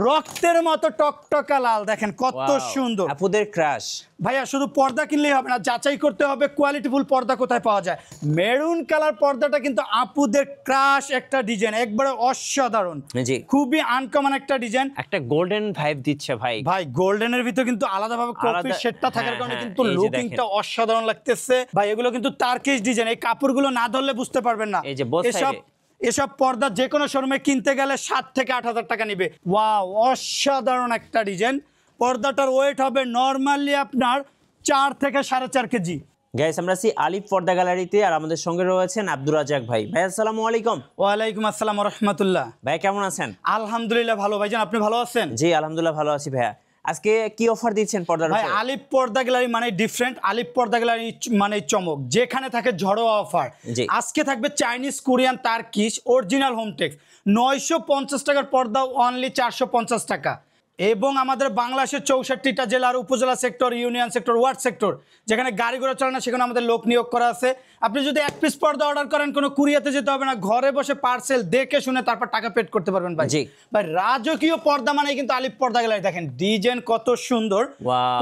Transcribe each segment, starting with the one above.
রক্তের মতো টকটকা লাল, দেখেন কত সুন্দর আপুদের ক্রাশ। ভাইয়া শুধু পর্দা কিনলেই হবে না, যাচাই করতে হবে কোয়ালিটিফুল পর্দা কোথায় পাওয়া যায়। মেরুন কালার পর্দাটা কিন্তু আপুদের ক্রাশ একটা ডিজাইন, একবারে অসাধারণ, জি খুবই আনকমন একটা ডিজাইন, একটা গোল্ডেন ভাইব দিচ্ছে ভাই। ভাই গোল্ডেনের ভিতর কিন্তু আলাদাভাবে কপি সেটটা থাকার কারণে কিন্তু লুকিংটা অসাধারণ লাগতেছে ভাই। এগুলো কিন্তু টার্কিশ ডিজাইন, এই কাপড়গুলো না ধরলে বুঝতে পারবেন না। এই যে বোথ সাইডে এসব পর্দা যে কোনো শোরুমে কিনতে গেলে 7 থেকে 8,000 টাকা নিবে। ওয়াও, অসাধারণ একটা ডিজাইন। পর্দাটার ওয়েট হবে নরমালি আপনার 4 থেকে 4.5 কেজি। গাইস আমরা আছি আলিফ পর্দা গ্যালারিতে, আর আমাদের সঙ্গে রয়েছেন আব্দুর রাজ্জাক ভাই। ভাই আসসালামু আলাইকুম। ওয়ালাইকুম আসসালাম ওয়া রাহমাতুল্লাহ। ভাই কেমন আছেন? আলহামদুলিল্লাহ ভালো ভাইজান, আপনি ভালো আছেন? জি আলহামদুলিল্লাহ ভালো আছি ভাইয়া। আজকে কি অফার দিচ্ছেন পর্দার ভাই? উপরে? আলিফ পর্দা গ্যালারি মানে ডিফারেন্ট, আলিফ পর্দা গ্যালারি মানে চমক, যেখানে থাকে ঝড়োয়া অফার। আজকে থাকবে Chinese, Korean, Turkish original Hometex 950 টাকার পর্দা অনলি 450 টাকা। এবং আমাদের বাংলাদেশের 64টা জেলার উপজেলা sector, union sector, word sector, যেখানে গাড়ি ঘোড়া চলে না সেখানে আমাদের লোক নিয়োগ করা আছে। আপনি যদি 1 পিস পর্দা অর্ডার করেন, কোনো কুরিয়াতে যেতে হবে না, ঘরে বসে পার্সেল দেখে শুনে তারপর টাকা পেড করতে পারবেন ভাই। ভাই রাজকীয় পর্দা মানে কিন্তু আলিফ পর্দা গ্যালারি। দেখেন ডিজাইন কত সুন্দর,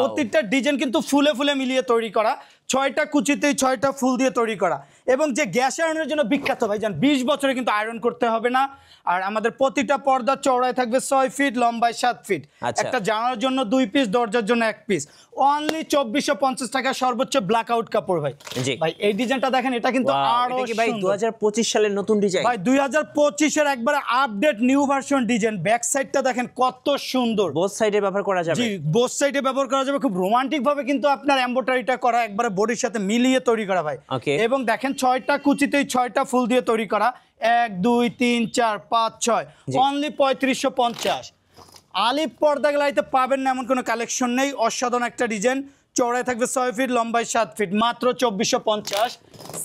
প্রত্যেকটা ডিজাইন কিন্তু ফুলে ফুলে মিলিয়ে তৈরি করা, 6টা কুচিতেই 6টা ফুল দিয়ে তৈরি করা। এবং যে গ্যাস আয়রনের জন্য বিখ্যাত ভাই জান, 20 বছরে কিন্তু আয়রন করতে হবে না। আর আমাদের প্রতিটা পর্দা চওড়ায় থাকবে 6 ফিট, লম্বায় 7 ফিট। একটা জানালার জন্য 2 পিস, দরজার জন্য 1 পিস। অনলি 2450 টাকা সর্বোচ্চ ব্ল্যাক আউট কাপড় ভাই। ভাই এই ডিজাইনটা দেখেন, এটা কিন্তু আরো ভাই 2025 সালের নতুন ডিজাইন ভাই, 2025 এর একবারে update new version design. Back সাইডটা দেখেন কত সুন্দর, বোথ সাইডে ব্যবহার করা যাবে। জি বোথ সাইডে ব্যবহার করা যাবে, খুব রোমান্টিক ভাবে কিন্তু আপনার এমব্রয়ডারিটা করা, একবারে বডির সাথে মিলিয়ে তৈরি করা ভাই। এবং দেখেন 6টা কুচিতেই 6টা ফুল দিয়ে তৈরি করা, 1 2 3 4 5 6, অনলি 3550। আলিফ পর্দা গ্যালারিতে পাবেন না এমন কোনো কালেকশন নেই। অসাধারণ একটা ডিজাইন, চওড়ায় থাকবে 6 ফিট, লম্বায় 7 ফিট, মাত্র 2450।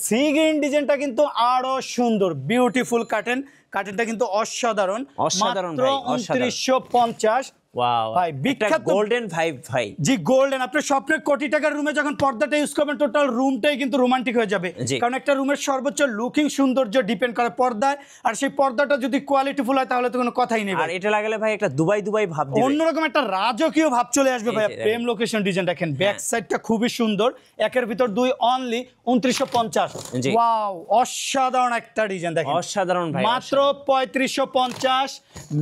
সি গ্রিন ডিজাইনটা কিন্তু আরো সুন্দর, বিউটিফুল কার্টেন, কার্টেনটা কিন্তু অসাধারণ, মাত্র 2950। ওয়াও ভাই, বিখ্যাত গোল্ডেন ভাইব ভাই। জি গোল্ডেন, আপনি স্বপ্নের কোটি টাকার রুমে যখন পর্দাটা ইউজ করবেন, টোটাল রুমটাই কিন্তু রোমান্টিক হয়ে যাবে। কারণ একটা রুমের সর্বোচ্চ লুকিং সৌন্দর্য ডিপেন্ড করে পর্দায়, আর সেই পর্দাটা যদি কোয়ালিটিফুল হয় তাহলে তো কোনো কথাই নেই। আর এটা লাগালে ভাই একটা দুবাই দুবাই ভাব দিবে, অন্যরকম একটা রাজকীয় ভাব চলে আসবে ভাই। প্রেম লোকেশন ডিজাইন দেখেন, ব্যাক সাইডটা খুবই সুন্দর, 1-এর ভিতর 2, অনলি 2950। ওয়াও, অসাধারণ একটা ডিজাইন দেখেন, অসাধারণ ভাই, মাত্র 3550।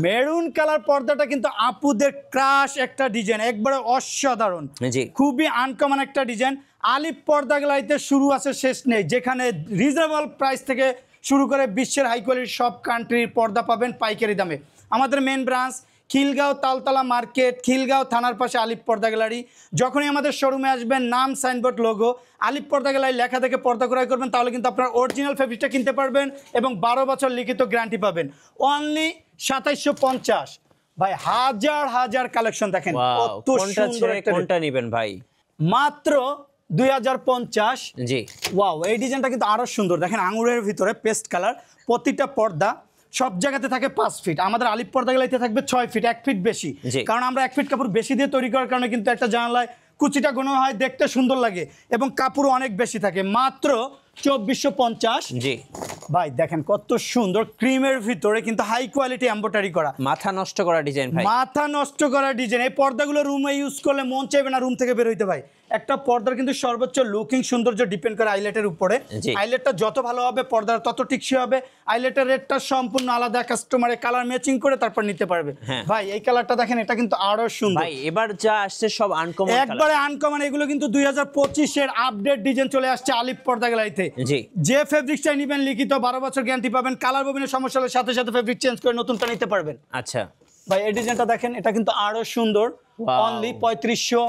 মেরুন কালার পর্দাটা কিন্তু আপু ক্রাশ একটা ডিজাইন, একবারে অসাধারণ, খুবই আনকমন একটা ডিজাইন। আলিফ পর্দা গ্যালারিতে শুরু আছে শেষ নেই, যেখানে রিজনেবল প্রাইস থেকে শুরু করে বিশ্বের হাই কোয়ালিটির সব কান্ট্রির পর্দা পাবেন পাইকারি দামে। আমাদের main branch Khilgaon Taltola market, Khilgaon থানার পাশে আলিফ পর্দা গ্যালারি। যখনই আমাদের শোরুমে আসবেন, নাম, সাইনবোর্ড, লোগো, আলিফ পর্দা গ্যালারি লেখা থেকে পর্দা ক্রয় করবেন, তাহলে কিন্তু আপনার অরিজিনাল ফেব্রিকটা কিনতে পারবেন এবং 12 বছর লিখিত গ্যারান্টি পাবেন। অনলি 2750। ভাই হাজার হাজার কালেকশন দেখেন, কত সুন্দর একটা, কোনটা নেবেন ভাই? মাত্র 2050। জি ওয়াও, এই ডিজাইনটা কিন্তু আরো সুন্দর দেখেন, আঙুরের ভিতরে পেস্ট কালার। প্রতিটা পর্দা সব জায়গাতে থাকে 5 ফিট, আমাদের আলিফ পর্দা গ্যালারিতে থাকবে 6 ফিট, 1 ফিট বেশি। কারণ আমরা 1 ফিট কাপড় বেশি দিয়ে তৈরি করার কারণে কিন্তু একটা জানালায় কুচিটা ঘন হয়, দেখতে সুন্দর লাগে, এবং কাপড় অনেক বেশি থাকে। মাত্র 2450। জি ভাই দেখেন কত সুন্দর, ক্রিমের ভিতরে কিন্তু হাই কোয়ালিটি এমব্রয়ডারি করা, মাথা নষ্ট করা ডিজাইন ভাই, মাথা নষ্ট করা ডিজাইন। এই পর্দাগুলো রুমে ইউজ করলে মন চাইবে না রুম থেকে বের হইতে ভাই। একটা পর্দার কিন্তু সর্বোচ্চ লুকিং সৌন্দর্য ডিপেন্ড করে আইলেটের উপরে। আইলেটটা যত ভালো হবে পর্দার তত টিকসই হবে। আইলেটের রেটটা সম্পূর্ণ আলাদা, কাস্টমারের কালার ম্যাচিং করে তারপর নিতে পারবে। ভাই এই কালারটা দেখেন, এটা কিন্তু আরো সুন্দর ভাই। এবার যা আসছে সব আনকমন, একবারে আনকমন। এগুলো কিন্তু 2025 এর আপডেট ডিজাইন চলে আসছে আলিফ পর্দা গ্যালারিতে। যে ফেব্রিকটা নেবেন লিখিত 12 বছর গ্যারান্টি পাবেন। কালার ববিনের সমস্যা হলে সাথে সাথে ফেব্রিক চেঞ্জ করে নতুনটা নিতে পারবেন। আচ্ছা ভাই এই ডিজাইনটা দেখেন, এটা কিন্তু আরো সুন্দর, অনলি 3500।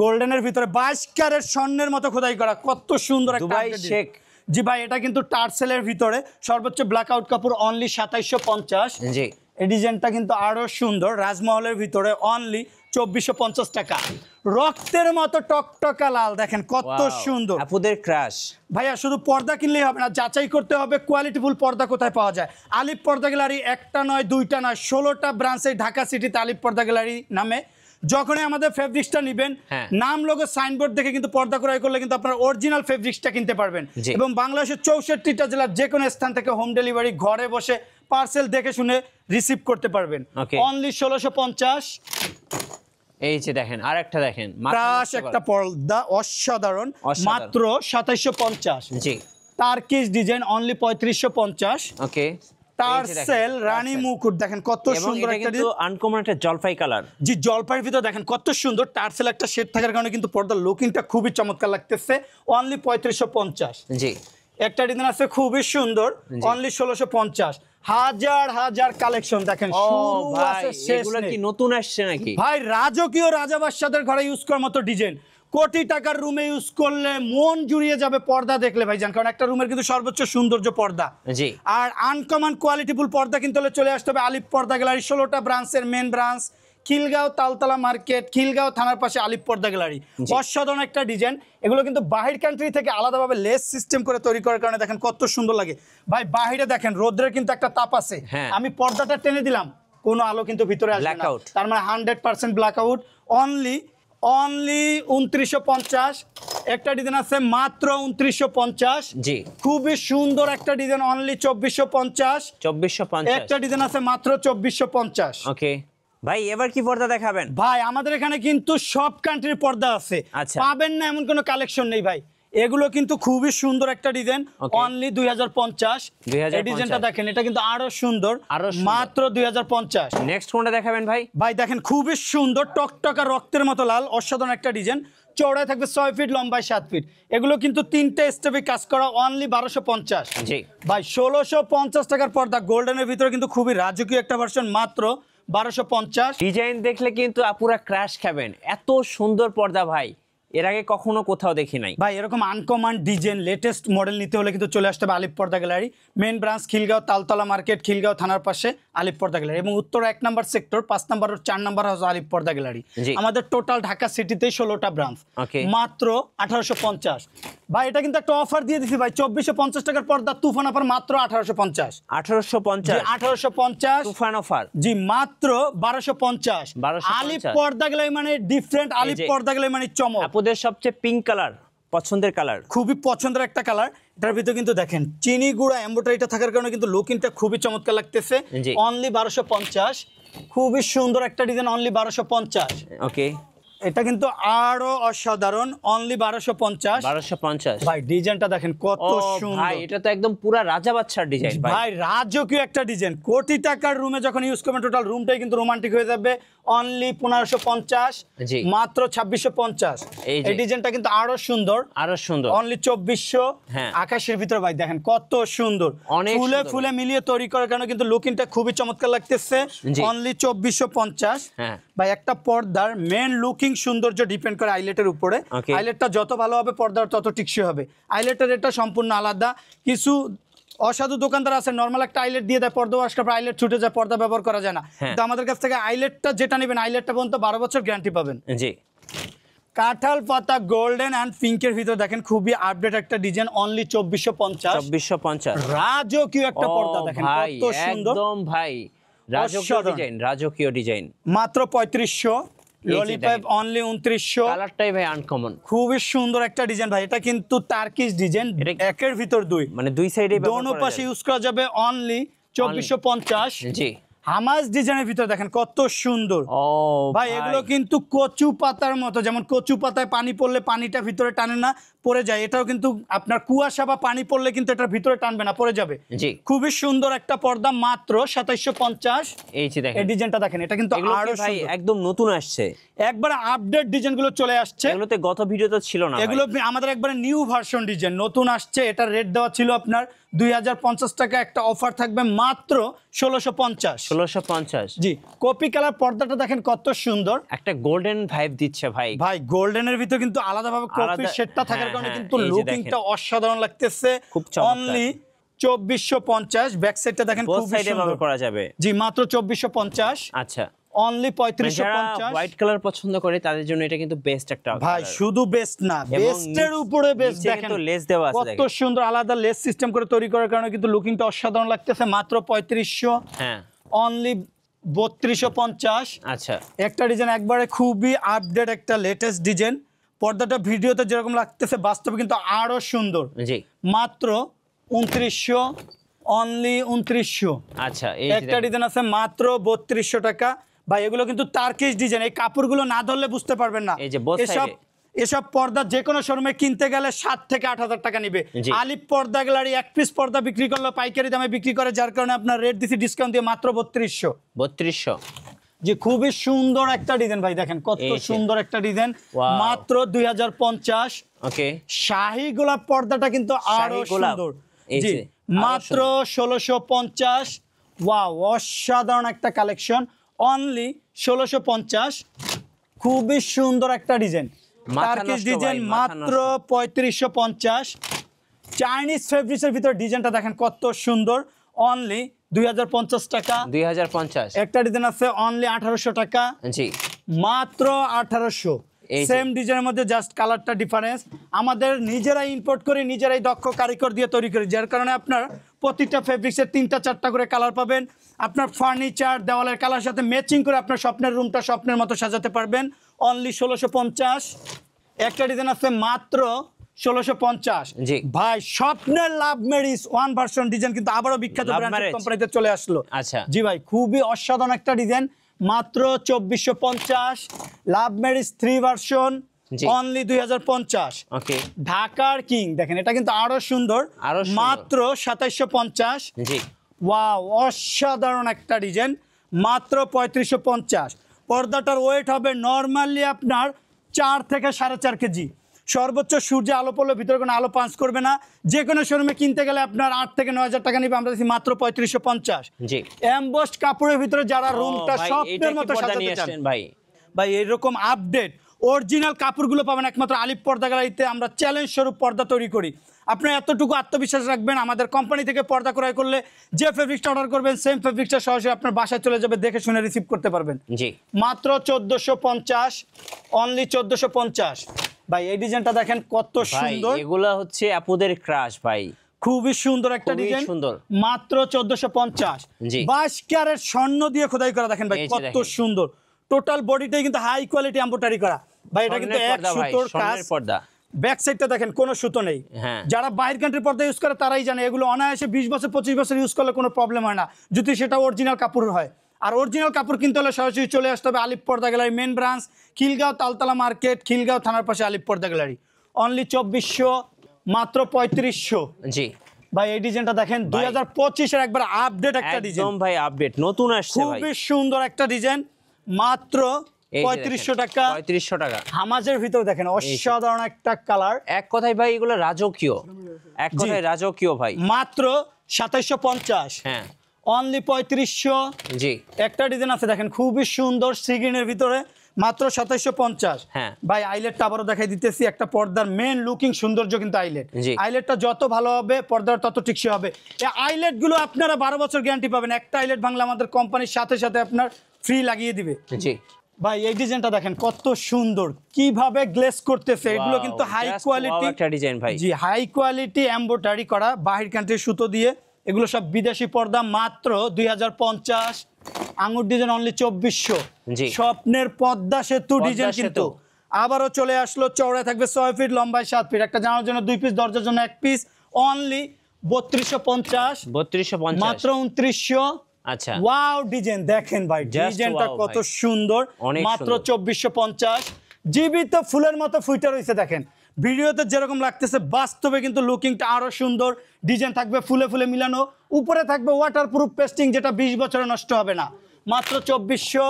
গোল্ডেনের ভিতরে 22 ক্যারেট স্বর্ণের মতো খোদাই করা, কত সুন্দর একটা শেক। জি ভাই, এটা কিন্তু টার্সেলের ভিতরে সর্বোচ্চ ব্ল্যাক আউট কাপড়, অনলি 2750। জি এই ডিজাইনটা কিন্তু আরো সুন্দর, রাজমহলের ভিতরে, অনলি 2450 টাকা। রক্তের মতো টকটকা লাল, দেখেন কত সুন্দর, আপুদের ক্রাশ। ভাইয়া শুধু পর্দা কিনলেই হবে না, যাচাই করতে হবে কোয়ালিটিফুল পর্দা কোথায় পাওয়া যায়। আলিফ পর্দা গ্যালারি একটা নয়, দুইটা নয়, 16টা ব্রাঞ্চে ঢাকা সিটিতে আলিফ পর্দা গ্যালারি নামে। যখনই আমাদের ফেব্রিক্সটা নেবেন, নাম, লোগো, সাইনবোর্ড দেখে কিন্তু পর্দা ক্রয় করলে কিন্তু আপনার অরিজিনাল ফেব্রিক্সটা কিনতে পারবেন। এবং বাংলাদেশের 64টা জেলার যে কোনো স্থান থেকে হোম ডেলিভারি, ঘরে বসে পার্সেল দেখে শুনে রিসিভ করতে পারবেন অনলি 1650। এই যে দেখেন আরেকটা দেখেন ক্রাশ একটা পর্দা অসাধারণ মাত্র 2750। জি টার্কিশ ডিজাইন অনলি 3550। ওকে টার্সেল রানী মুকুট দেখেন কত সুন্দর একটা কিন্তু আনকমন একটা জলপাই কালার। জি জলপাইয়ের ভিতর দেখেন কত সুন্দর টার্সেল একটা শেড থাকার কারণে কিন্তু পর্দার লুকিংটা খুবই চমৎকার লাগতেছে অনলি 3550। জি একটা ডিজাইন আছে খুবই সুন্দর অনলি 1650। হাজার হাজার কালেকশন দেখেন শুরু আছে শেষ এগুলো কি নতুন আসছে নাকি ভাই? রাজকীয় রাজা বাদশাদের ঘরে ইউজ করার মতো ডিজাইন, কোটি টাকার রুমে ইউজ করলে মন জুড়িয়ে যাবে পর্দা দেখলে ভাইজান, কারণ একটা রুমের কিন্তু সর্বোচ্চ সৌন্দর্য পর্দা। জি আর আনকমন কোয়ালিটিফুল পর্দা কিনতে হলে চলে আসতে হবে আলিফ পর্দা গ্যালারি, 16টা ব্রাঞ্চের main branch Khilgaon Taltola market, Khilgaon থানার পাশে আলিফ পর্দা গ্যালারি। অসাধারণ একটা ডিজাইন, এগুলো কিন্তু বাহির কান্ট্রি থেকে আলাদাভাবে লেস সিস্টেম করে তৈরি করার কারণে দেখেন কত সুন্দর লাগে ভাই। বাহিরে দেখেন রোদ্রের কিন্তু একটা তাপ আছে, আমি পর্দাটা টেনে দিলাম কোনো আলো কিন্তু ভিতরে আসবে না, তার মানে 100% ব্ল্যাক আউট। অনলি 2950। একটা ডিজাইন আছে মাত্র 2950। জি খুবই সুন্দর একটা ডিজাইন অনলি 2450। 2450। একটা ডিজাইন আছে মাত্র 2450। ওকে ভাই এবার কি পর্দা দেখাবেন? ভাই আমাদের এখানে কিন্তু সব কান্ট্রির পর্দা আছে, পাবেন না এমন কোনো কালেকশন নেই ভাই। এগুলো কিন্তু খুবই সুন্দর একটা ডিজাইন অনলি 2050। এই ডিজাইনটা দেখেন এটা কিন্তু আরো সুন্দর মাত্র 2050। নেক্সট কোনটা দেখাবেন ভাই? ভাই দেখেন খুবই সুন্দর টকটকা রক্তের মতো লাল অসাধারণ একটা ডিজাইন, চওড়ায় থাকবে 6 ফিট লম্বায় 7 ফিট। এগুলো কিন্তু 3টে স্টেপে কাজ করা অনলি 1250। জি ভাই 1650 টাকার পর্দা গোল্ডেনের ভিতরে কিন্তু খুবই রাজকীয় একটা ভার্সন মাত্র 1250। ডিজাইন দেখলে কিন্তু আপুরা ক্র্যাশ খাবেন, এত সুন্দর পর্দা ভাই এর আগে কখনো কোথাও দেখি নাই ভাই। এরকম আনকমন ডিজাইন লেটেস্ট মডেল নিতে হলে কিন্তু চলে আসতে হবে Alif Porda gallery, main branch Khilgaon Taltola market, Khilgaon থানার পাশে আলিফ পর্দা গ্যালারি, এবং উত্তর 1 নম্বর সেক্টর 5 নম্বর 4 নম্বর হাউস আলিফ পর্দা গ্যালারি। আমাদের টোটাল ঢাকা সিটিতে 16টা ব্রাঞ্চ মাত্র 1850। ভাই এটা কিন্তু একটা অফার দিয়ে দিছি ভাই, 2450 টাকার পর্দা তুফান অফার মাত্র 1850। 1850 তুফান অফার জি মাত্র 1250। আলিফ পর্দা গ্যালারি মানে ডিফারেন্ট, আলিফ পর্দা গ্যালারি মানে চমক। আপনাদের সবচেয়ে পিঙ্ক কালার পছন্দের কালার, খুবই পছন্দের একটা কালার। এটার ভিতরে কিন্তু দেখেন চিনি গুঁড়া এমব্রয়ডারিটা থাকার কারণে কিন্তু লুকিংটা খুবই চমৎকার লাগতেছে অনলি 1250। খুবই সুন্দর একটা ডিজাইন অনলি 1250। ওকে এটা কিন্তু আরো অসাধারণ অনলি 1250। ভাই ডিজাইনটা দেখেন কত সুন্দর ভাই, এটা তো একদম পুরা রাজা বাদশার ডিজাইন ভাই, রাজকীয় একটা ডিজাইন। কোটি টাকার রুমে যখন ইউজ করবেন টোটাল রুমটাই কিন্তু রোমান্টিক হয়ে যাবে অনলি 1550 মাত্র 2650। এই ডিজাইনটা কিন্তু আরো সুন্দর অনলি 2400। আকাশের ভিতর ভাই দেখেন কত সুন্দর, ফুলে ফুলে মিলিয়ে তৈরি করার কারণে কিন্তু লুকিংটা খুবই চমৎকার লাগতেছে অনলি 2450। ভাই একটা পর্দার মেন লুকিং সৌন্দর্য ডিপেন্ড করে আইলেটের উপরে, আইলেটটা যত ভালো হবে পর্দার তত টিকসই হবে। আইলেটের রেটটা সম্পূর্ণ আলাদা। কিছু অসাধু দোকানদার আছে নরমাল একটা আইলেট দিয়ে দেয়, পর্দা ওয়াশ করার আইলেট ছুটে যায়, পর্দা ব্যবহার করা যায় না। কিন্তু আমাদের কাছ থেকে আইলেটটা যেটা নেবেন আইলেটটা পর্যন্ত 12 বছর গ্যারান্টি পাবেন। জি কাঁঠাল পাতা গোল্ডেন অ্যান্ড পিঙ্কের ভিতর দেখেন খুবই আপডেট একটা ডিজাইন অনলি 2450। রাজকীয় একটা পর্দা দেখেন কত সুন্দর একদম ভাই, রাজকীয় ডিজাইন মাত্র 3500। Lollipop only 2900। কালারটাই ভাই আনকমন, খুবই সুন্দর একটা ডিজাইন ভাই। এটা কিন্তু টার্কিশ ডিজাইন, একের ভিতর দুই, মানে দুই সাইডে দোনো পাশে ইউজ করা যাবে অনলি 2450। জি হামাজ ডিজাইনের ভিতর দেখেন কত সুন্দর ভাই। এগুলো কিন্তু কচু পাতার মতো, যেমন কচু পাতায় পানি পড়লে পানিটা ভিতরে টানে না, পড়ে যায়। এটাও কিন্তু আপনার কুয়াশা বা পানি পড়লে কিন্তু এটার ভিতরে টানবে না, পড়ে যাবে। খুবই সুন্দর একটা পর্দা মাত্র 2750। এই ডিজাইনটা দেখেন, এটা কিন্তু আরো ভাই একদম নতুন আসছে, একবারে আপডেট ডিজাইনগুলো চলে আসছে। এগুলোতে গত ভিডিওতে ছিল না, এগুলো আমাদের একবারে নিউ ভার্সন ডিজাইন নতুন আসছে। এটা রেট দেওয়া ছিল আপনার 2050 টাকা, একটা অফার থাকবে মাত্র 1650। জি কপি কালার পর্দাটা দেখেন কত সুন্দর, একটা গোল্ডেন ভাইব দিচ্ছে ভাই। ভাই গোল্ডেনের ভিতর কিন্তু আলাদাভাবে কপি শেডটা থাকার কারণে কিন্তু লুকিংটা অসাধারণ লাগতেছে অনলি 2450। ব্যাক সাইডটা দেখেন খুব সুন্দর করা যাবে। জি মাত্র 2450। আচ্ছা অনলি 3550। হোয়াইট কালার পছন্দ করে তাদের জন্য এটা কিন্তু বেস্ট একটা ভাই, শুধু বেস্ট না বেস্টের উপরে বেস্ট। দেখেন লেস দেওয়া আছে, কত সুন্দর আলাদা লেস সিস্টেম করে তৈরি করার কারণে কিন্তু লুকিংটা অসাধারণ লাগতেছে মাত্র 3500। হ্যাঁ অনলি 3250। আচ্ছা একটা ডিজাইন একবারে খুবই আপডেট একটা লেটেস্ট ডিজাইন। পর্দাটা ভিডিওতে যেরকম লাগতেছে বাস্তবে কিন্তু আরো সুন্দর। জি মাত্র 2900। অনলি 2900। আচ্ছা, এই একটা ডিজাইন আছে মাত্র 3200 টাকা। ভাই এগুলো কিন্তু টার্কিশ ডিজাইন, এই কাপড়গুলো না ধরলে বুঝতে পারবেন না। এই যে both এসব side-এ। এসব পর্দা যে কোনো শোরুমে কিনতে গেলে 7 থেকে 8,000 টাকা নিবে। জি। আলিপ পর্দা গ্যালারি এক পিস পর্দা বিক্রি করলে পাইকারি দামে বিক্রি করে, যার কারণে আপনার রেট দিছি ডিসকাউন্ট দিয়ে মাত্র 3200। 3200। জি, খুবই সুন্দর একটা ডিজাইন ভাই, দেখেন কত এই যে। সুন্দর একটা ডিজাইন, Wow. মাত্র 2050। ওকে, শাহী গোলাপ পর্দাটা কিন্তু আরো শাহী গোলাপ। সুন্দর। এই জি, যে, আরো মাত্র 1650। ওয়াও, অসাধারণ একটা কালেকশন, অনলি 1650। খুবই সুন্দর একটা ডিজাইন, মাথা টার্কিশ নষ্ট ডিজাইন, ভাই, মাথা মাত্র নষ্ট। 3550। চাইনিজ ফেব্রিক্সের ভিতর ডিজাইনটা দেখেন কত সুন্দর, অনলি 2050 টাকা। 2050। একটা ডিজাইন আছে অনলি 1800 টাকা, জি, মাত্র 1800। এই যে। সেম ডিজাইনের মধ্যে জাস্ট কালারটা ডিফারেন্স। আমাদের নিজেরাই ইম্পোর্ট করি, নিজেরাই দক্ষ কারিগর দিয়ে তৈরি করি, যার কারণে আপনার প্রতিটা ফেব্রিক্সের 3টা-4টা করে কালার পাবেন। আপনার ফার্নিচার দেওয়ালের কালার সাথে ম্যাচিং করে আপনার স্বপ্নের রুমটা স্বপ্নের মতো সাজাতে পারবেন, অনলি 1650। একটা ডিজাইন আছে মাত্র 1650। জি। ভাই স্বপ্নের লাভ ম্যারিজ ওয়ান ভার্সন ডিজাইন কিন্তু আবারও বিখ্যাত Love ব্র্যান্ড marriage। কোম্পানিতে চলে আসলো। আচ্ছা। জি ভাই, খুবই অসাধারণ একটা ডিজাইন, মাত্র 2450। লাভ ম্যারিজ 3 ভার্সন, জি। অনলি 2050। ওকে, ঢাকার কিং দেখেন, এটা কিন্তু আরো সুন্দর, আরো সুন্দর। মাত্র 2750। জি, ওয়াও, অসাধারণ একটা ডিজাইন, মাত্র 3550। পর্দাটার ওয়েট হবে নরমালি আপনার 4 থেকে 4.5 কেজি। সর্বোচ্চ সূর্যে আলো পড়লে ভিতরে কোনো আলো পাঞ্চ করবে না। যে কোনো শোরুমে কিনতে গেলে আপনার 8 থেকে 9000 টাকা নিবে, আমরা দিচ্ছি মাত্র 3550। জি। এমবসড কাপড়ের ভিতরে যারা রুমটা ভাই, স্বপ্নের এইটা কি মতো পর্দা সাজাতে নিয়ে চান, আসছেন ভাই? ভাই এরকম আপডেট অরিজিনাল কাপড়গুলো পাবেন একমাত্র আলিপ পর্দা গ্যালারিতে। আমরা চ্যালেঞ্জ স্বরূপ পর্দা তৈরি করি। আপনি এতটুকু আত্মবিশ্বাস রাখবেন, আমাদের কোম্পানি থেকে পর্দা ক্রয় করলে যে ফেব্রিক্সটা অর্ডার করবেন সেম ফেব্রিক্সটা সরাসরি আপনার বাসায় চলে যাবে, দেখে শুনে রিসিভ করতে পারবেন। জি, মাত্র 1450, অনলি 1450। ভাই এই ডিজাইনটা দেখেন কত ভাই সুন্দর, এগুলা হচ্ছে আপুদের ক্রাশ ভাই, খুবই সুন্দর একটা খুবই ডিজাইন, সুন্দর। মাত্র 1450। জি। 22 ক্যারেট স্বর্ণ দিয়ে খোদাই করা, দেখেন ভাই এই যে কত দেখেন। সুন্দর। টোটাল বডিটাই কিন্তু হাই কোয়ালিটি এমব্রয়ডারি করা। ভাই এটা কিন্তু স্বর্ণের এক পর্দা ভাই, সুতোর কাজ। স্বর্ণের পর্দা। ব্যাক সাইডটা দেখেন কোনো সুতো নেই। হ্যাঁ। যারা বাইরের কান্ট্রির পর্দা ইউজ করে তারাই জানে এগুলো অনায়াসে 20 বছর 25 বছর ইউজ করলে কোনো প্রবলেম হয় না, যদি সেটা অরিজিনাল কাপড় হয়। আর অরিজিনাল কাপড় কিনতে হলে সরাসরি চলে আসতে হবে Alif Porda gallery main branch, Khilgaon Taltola market, Khilgaon থানার পাশে আলিপ পর্দা গ্যালারি, অনলি 2400, মাত্র 3500। জি ভাই এই ডিজাইনটা দেখেন 2025 এর একবার আপডেট একটা ডিজাইন, একদম ভাই আপডেট নতুন আসছে ভাই, খুবই সুন্দর একটা ডিজাইন, মাত্র এই যে 3500 দেখেন, টাকা। 3500 টাকা। হামাজের ভিতর দেখেন অসাধারণ একটা কালার, এক কথায় ভাই এগুলো রাজকীয়, এক কথায় রাজকীয় ভাই। মাত্র 2750, হ্যাঁ, অনলি 3500। জি, একটা ডিজাইন আছে দেখেন খুবই সুন্দর সিগ্রিনের ভিতরে, মাত্র 2750। হ্যাঁ। ভাই আইলেটটা আবারও দেখাই দিতেছি, একটা পর্দার মেন লুকিং সৌন্দর্য কিন্তু আইলেট। জি। আইলেটটা যত ভালো হবে পর্দার তত টিকসই হবে। এই আইলেটগুলো আপনারা 12 বছর গ্যারান্টি পাবেন, একটা আইলেট ভাঙলে আমাদের কোম্পানির সাথে সাথে আপনার ফ্রি লাগিয়ে দিবে। জি ভাই এই ডিজাইনটা দেখেন কত সুন্দর, কিভাবে গ্লেজ করতেছে, এগুলো Wow, কিন্তু হাই just কোয়ালিটি wow একটা ডিজাইন ভাই। জি, হাই কোয়ালিটি এমব্রয়ডারি করা বাহির কান্ট্রির সুতো দিয়ে, এগুলো সব বিদেশি পর্দা, মাত্র 2050। আঙুর ডিজাইন অনলি 2400। জি। স্বপ্নের পদ্মা সেতু পদ্মা ডিজাইন সেতু। কিন্তু আবারও চলে আসলো, চওড়ায় থাকবে 6 ফিট, লম্বায় 7 ফিট, একটা জানার জন্য 2 পিস, দরজার জন্য 1 পিস, অনলি 3250, 3250 মাত্র 2900। আচ্ছা, ওয়াও ডিজাইন দেখেন ভাই, Just ডিজাইনটা wow কত ভাই। সুন্দর, অনেক মাত্র সুন্দর। 2450। জীবিত ফুলের মতো ফুটে রয়েছে দেখেন, ভিডিওতে যেরকম লাগতেছে বাস্তবে কিন্তু লুকিংটা আরো সুন্দর। ডিজাইন থাকবে ফুলে ফুলে মিলানো, উপরে থাকবে ওয়াটারপ্রুফ পেস্টিং, যেটা 20 বছরে নষ্ট হবে না, মাত্র 2400,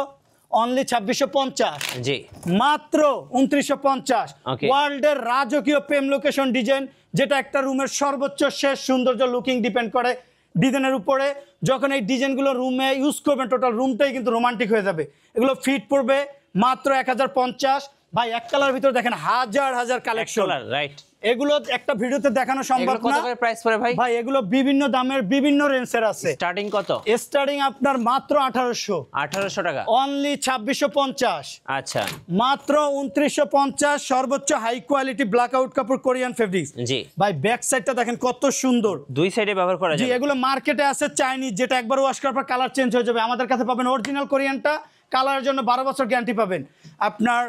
অনলি 2650। জি, মাত্র 2950। Okay. ওয়ার্ল্ডের রাজকীয় প্রেম লোকেশন ডিজাইন, যেটা একটা রুমের সর্বোচ্চ শেষ সৌন্দর্য লুকিং ডিপেন্ড করে ডিজাইনের উপরে। যখন এই ডিজাইনগুলো রুমে ইউজ করবেন টোটাল রুমটাই কিন্তু রোমান্টিক হয়ে যাবে। এগুলো ফিট পড়বে মাত্র 1050। ভাই এক কালার ভিতরে দেখেন হাজার হাজার কালেকশন, রাইট। এগুলো একটা ভিডিওতে দেখানো সম্ভব এগুলো কত না। করে প্রাইস পড়ে ভাই? ভাই এগুলো বিভিন্ন দামের বিভিন্ন রেঞ্জের আছে, স্টার্টিং কত? স্টার্টিং আপনার মাত্র 1800, 1800 টাকা। অনলি 2650, আচ্ছা, মাত্র 2950। সর্বোচ্চ হাই কোয়ালিটি ব্ল্যাক আউট কাপড় কোরিয়ান ফেব্রিক্স। জি, ভাই ব্যাক সাইডটা দেখেন কত সুন্দর। দুই সাইডে ব্যবহার করা জি, যাবে। এগুলো মার্কেটে আছে চাইনিজ, যেটা একবার ওয়াশ করার পর কালার চেঞ্জ হয়ে যাবে, আমাদের কাছে পাবেন অরিজিনাল কোরিয়ানটা, কালারের জন্য 12 বছর গ্যারান্টি পাবেন। আপনার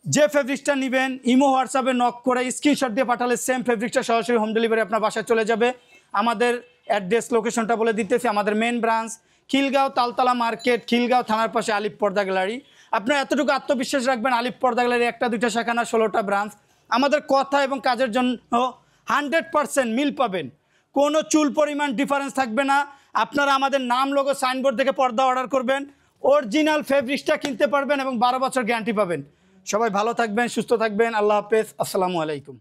যে ফেব্রিক্সটা নেবেন ইমো হোয়াটসঅ্যাপে নক করে স্ক্রিনশট দিয়ে পাঠালে সেম ফেব্রিক্সটা সরাসরি হোম ডেলিভারি আপনার বাসায় চলে যাবে। আমাদের অ্যাড্রেস লোকেশনটা বলে দিতেছি। আমাদের main branch Khilgaon Taltola market, Khilgaon থানার পাশে আলিফ পর্দা গ্যালারি। আপনারা এতটুকু আত্মবিশ্বাস রাখবেন, আলিফ পর্দা গ্যালারি 1টা 2টা শাখা না 16টা ব্রাঞ্চ। আমাদের কথা এবং কাজের জন্য 100% মিল পাবেন, কোনো চুল পরিমাণ ডিফারেন্স থাকবে না। আপনারা আমাদের নাম লোগো সাইনবোর্ড থেকে পর্দা অর্ডার করবেন, অরিজিনাল ফেব্রিক্সটা কিনতে পারবেন এবং 12 বছর গ্যারান্টি পাবেন। সবাই ভালো থাকবেন, সুস্থ থাকবেন। আল্লাহ হাফেজ, আসসালামু আলাইকুম।